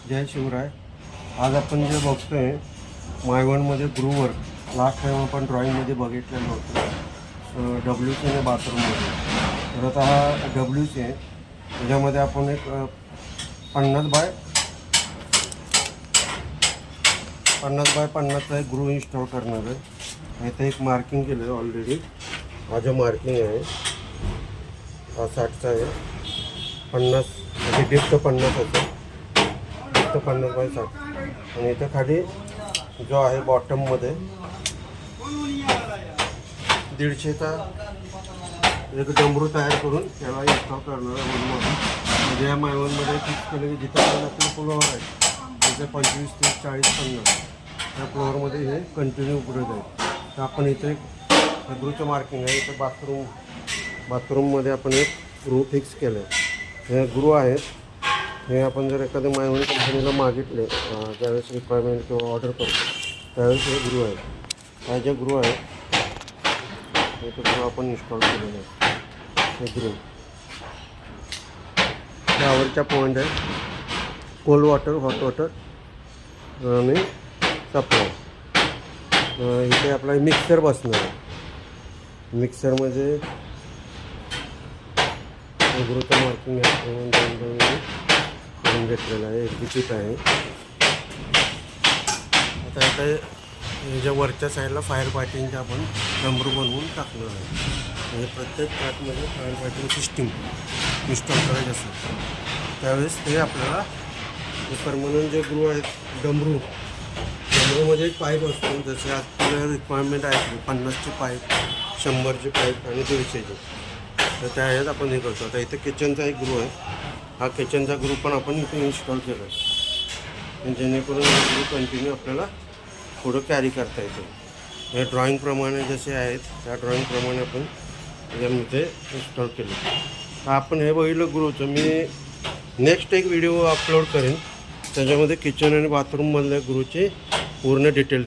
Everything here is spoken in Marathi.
जय शिवराय. आज आपण जे बघतोय मायवनमध्ये ग्रूवर्क लास्ट टाईम आपण ड्रॉईंगमध्ये बघितलेलं होतं WC ने बाथरूममध्ये. तर आता हा WC आहे. त्याच्यामध्ये आपण एक 50 बाय 50चा एक ग्रू इन्स्टॉल करणार आहे. इथे एक मार्किंग केलं आहे ऑलरेडी. हा जो मार्किंग आहे हा 60चा आहे. 50 म्हणजे डिप्थ 50 होतं. 50 बाय 60 आणि इथं खाली जो आहे बॉटममध्ये 150चा एक डमरू तयार करून त्याला इन्स्टॉल करणार आहे वनमध्ये. म्हणजे या मायवनमध्ये फिक्स केलं की जिथं आपलं फ्लोअर आहे तिथे 25, 30, 40, 50 त्या फ्लोअरमध्ये हे कंटिन्यू उघडत आहे. तर आपण इथे एक ग्रूचं मार्किंग आहे. इथं बाथरूममध्ये आपण एक ग्रू फिक्स केलं आहे. हे ग्रू आहेत. हे आपण जर एखाद्या मायवन कंपनीला मागितले ज्यावेळेस रिक्वायरमेंट किंवा ऑर्डर करतो त्यावेळेस हे ग्रू आहे. हा जे ग्रू आहे हे ग्रू आपण इन्स्टॉल केलेलं आहे. हे ग्रू त्यावरच्या पॉईंट आहे कोल्ड वॉटर, हॉट वॉटर आणि सप्लाय. इथे आपला मिक्सर बसणार आहे. मिक्सरमध्ये ग्रूचं मार्किंग आहे करून घेतलेलं आहे. एक्झिक्यूट आहे. आता ह्याच्या वरच्या साईडला फायर फायटिंगचे आपण डमरू बनवून टाकणार आहे. म्हणजे प्रत्येक फ्लॅटमध्ये फायर फायटिंग सिस्टीम इन्स्टॉल करायची असेल त्यावेळेस ते आपल्याला परमनंट जे ग्रू आहेत डमरूमध्ये एक पाईप असतो. जसे आपल्याला रिक्वायरमेंट आहे 50ची पाईप, 100ची पाईप आणि 150ची. तर त्या ह्यात आपण हे करतो. आता इथे किचनचा एक ग्रू आहे. हा किचनचा ग्रू पण आपण इथे इन्स्टॉल केला आहे जेणेकरून ग्रू कंटिन्यू आपल्याला पुढं कॅरी करता येतो. हे ड्रॉईंगप्रमाणे जसे आहेत त्या ड्रॉईंगप्रमाणे आपण यामध्ये इन्स्टॉल केलं. आपण हे बघितलं ग्रूचं. मी नेक्स्ट एक व्हिडिओ अपलोड करेन त्याच्यामध्ये किचन आणि बाथरूममधल्या ग्रूची पूर्ण डिटेल